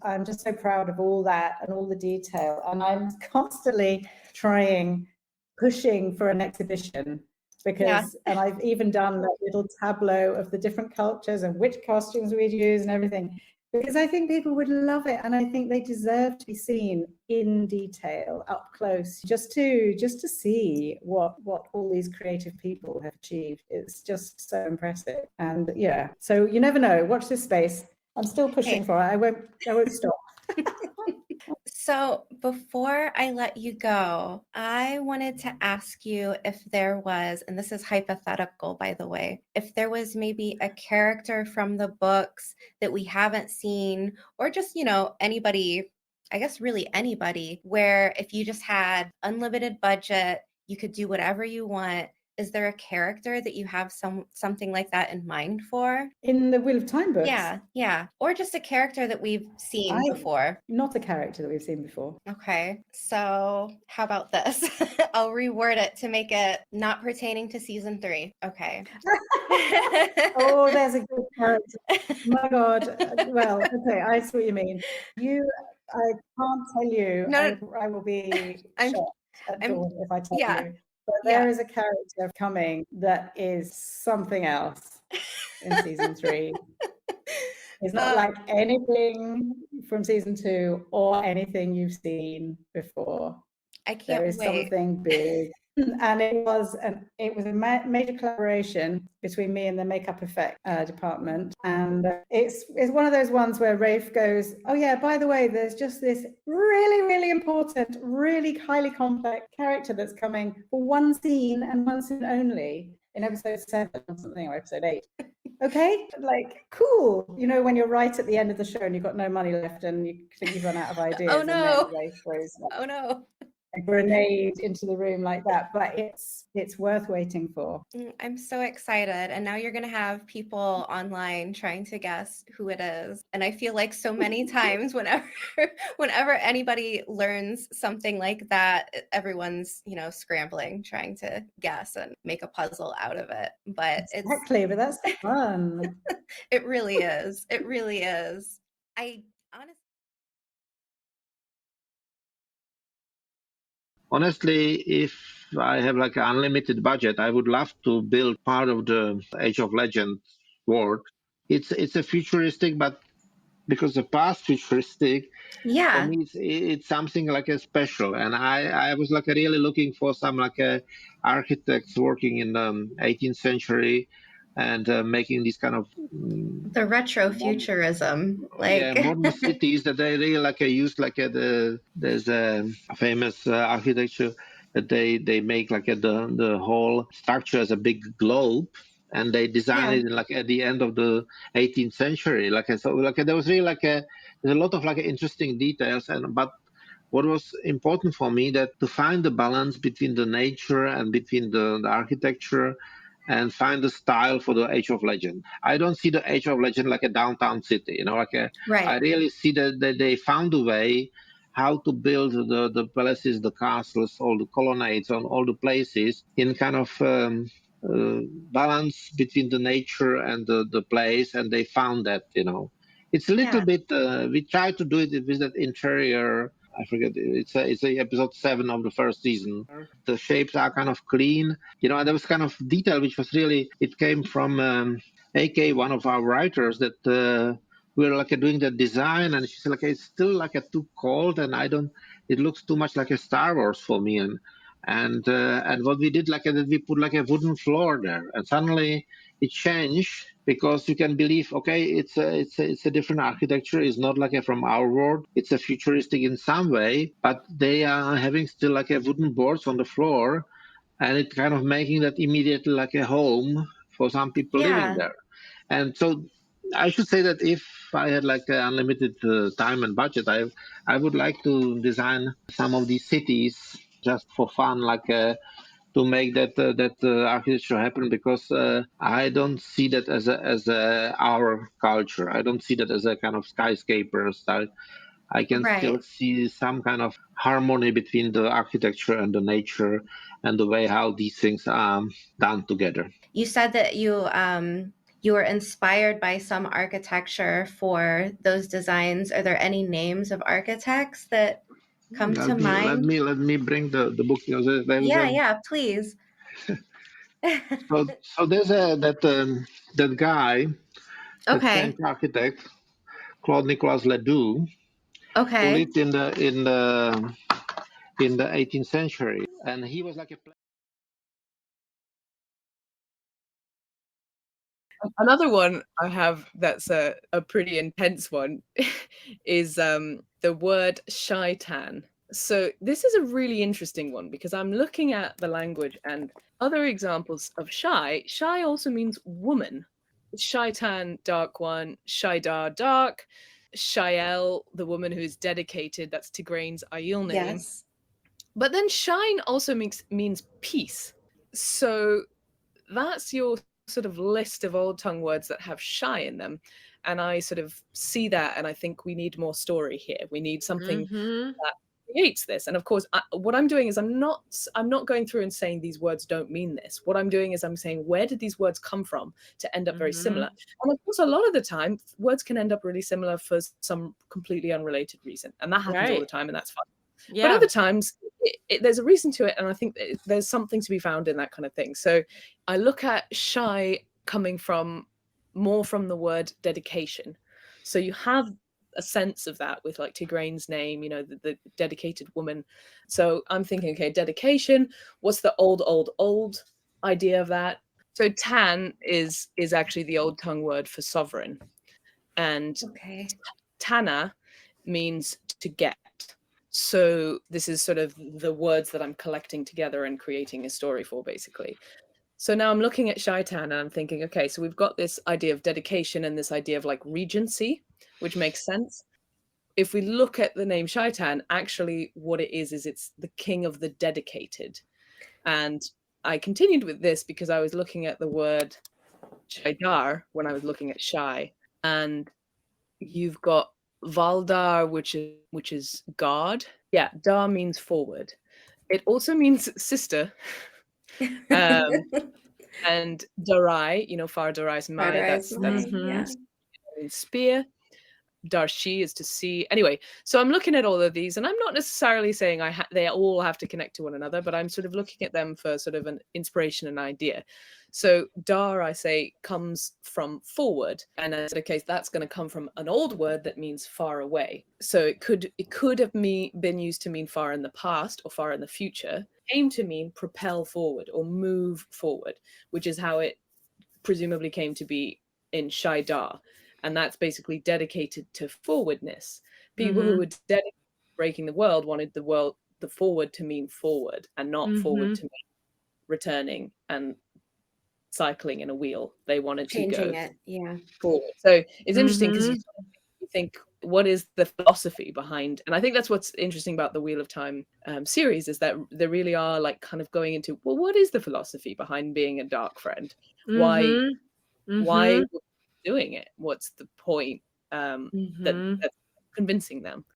I'm just so proud of all that and all the detail. And I'm constantly pushing for an exhibition because, and I've even done that little tableau of the different cultures and which costumes we'd use and everything, because I think people would love it. And I think they deserve to be seen in detail, up close, just to see what all these creative people have achieved. It's just so impressive. And yeah, so you never know. Watch this space. I'm still pushing for it. I won't stop. So before I let you go, I wanted to ask you if there was, and this is hypothetical, by the way, if there was maybe a character from the books that we haven't seen, or just, anybody, I guess really anybody, where if you just had unlimited budget, you could do whatever you want. Is there a character that you have something like that in mind for? In the Wheel of Time books? Yeah. Or just a character that we've seen before. Not a character that we've seen before. Okay. So how about this? I'll reword it to make it not pertaining to season 3. Okay. Oh, there's a good character. My God. Well, okay, I see what you mean. I can't tell you. No. I will be shocked at Dawn if I tell you. But there is a character coming that is something else in season 3. It's not like anything from season 2 or anything you've seen before. I can't wait. There is something big. And it was a major collaboration between me and the makeup effect department. And it's one of those ones where Rafe goes, oh yeah, by the way, there's just this really, really important, really highly complex character that's coming for one scene and one scene only in episode 7 or something, or episode 8. Okay, like, cool. When you're right at the end of the show and you've got no money left and you think you've run out of ideas. Oh no. And then Rafe throws oh no. a grenade into the room like that, but it's worth waiting for. I'm so excited, and now you're going to have people online trying to guess who it is. And I feel like so many times whenever anybody learns something like that, everyone's scrambling trying to guess and make a puzzle out of it. But exactly, but that's fun. It really is. It really is. I honestly, if I have like an unlimited budget, I would love to build part of the Age of Legends world. It's a futuristic, but because the past futuristic, for me, it's something like a special. And I was like really looking for some like architects working in the 18th century and making this kind of the retro futurism, modern cities that they really like use like there's a famous architecture that they make like the whole structure as a big globe, and they designed it like at the end of the 18th century. So there was really there's a lot of like interesting details, but what was important for me that to find the balance between the nature and between the architecture and find the style for the Age of Legend. I don't see the Age of Legend like a downtown city, I really see that they found a way how to build the palaces, the castles, all the colonnades, on all the places in kind of balance between the nature and the place, and they found that, It's a little bit, we try to do it with that interior. I forget, it's a episode 7 of the first season. The shapes are kind of clean, and there was kind of detail which was really, it came from AK, one of our writers, that we were like doing the design, and she's like, it's still like too cold, and it looks too much like a Star Wars for me, and what we did we put like a wooden floor there, and suddenly it changed, because you can believe, okay, it's a different architecture. It's not like from our world. It's a futuristic in some way, but they are having still like a wooden boards on the floor, and it kind of making that immediately like a home for some people living there. And so I should say that if I had like unlimited time and budget, I would like to design some of these cities just for fun, to make that architecture happen, because I don't see that as our culture. I don't see that as a kind of skyscraper style. I can still see some kind of harmony between the architecture and the nature and the way how these things are done together. You said that you you were inspired by some architecture for those designs. Are there any names of architects that come to mind? Let me bring the book. Yeah, please. So there's that guy, that Okay. French architect, Claude Nicolas Ledoux, who Okay. lived in the 18th century, and he was like a. Another one I have that's a pretty intense one is the word shaitan. So this is a really interesting one because I'm looking at the language and other examples of shai. Shai also means woman. Shaitan, dark one. Shaidar, dark. Shael, the woman who is dedicated. That's Tigraine's Ayil name. Yes. But then shine also means peace. So that's your sort of list of old tongue words that have shy in them. And I sort of see that and I think we need more story here. We need something that creates this. And of course, what I'm doing is I'm not going through and saying these words don't mean this. What I'm doing is I'm saying, where did these words come from to end up very similar? And of course, a lot of the time, words can end up really similar for some completely unrelated reason. And that happens all the time, and that's fine. Yeah. But other times, there's a reason to it, and I think there's something to be found in that kind of thing. So I look at shy coming more from the word dedication. So you have a sense of that with like Tigraine's name, you know, the dedicated woman. So I'm thinking, okay, dedication, what's the old idea of that? So tan is actually the old tongue word for sovereign. And Okay. tana means to get. So this is sort of the words that I'm collecting together and creating a story for, basically. So now I'm looking at Shaitan and I'm thinking, okay, so we've got this idea of dedication and this idea of like regency, which makes sense. If we look at the name Shaitan, actually what it is it's the king of the dedicated. And I continued with this because I was looking at the word Shaidar when I was looking at Shai. And you've got Valdar, which is guard. Yeah, Dar means forward. It also means sister. And Darai, you know, Far Darai's Mai, that's spear. Darshi is to see. Anyway, so I'm looking at all of these, and I'm not necessarily saying they all have to connect to one another, but I'm sort of looking at them for sort of an inspiration and idea. So Dar, I say, comes from forward, and in a case that's going to come from an old word that means far away. So it could have been used to mean far in the past or far in the future. It came to mean propel forward or move forward, which is how it presumably came to be in Shaidar. And that's basically dedicated to forwardness. People who were dedicated to breaking the world wanted the forward to mean forward and not forward to mean returning and cycling in a wheel. They wanted Changing to go it, forward. So it's interesting because you think, what is the philosophy behind? And I think that's what's interesting about the Wheel of Time series is that they really are like kind of going into, well, what is the philosophy behind being a dark friend? Why doing it? What's the point that's convincing them?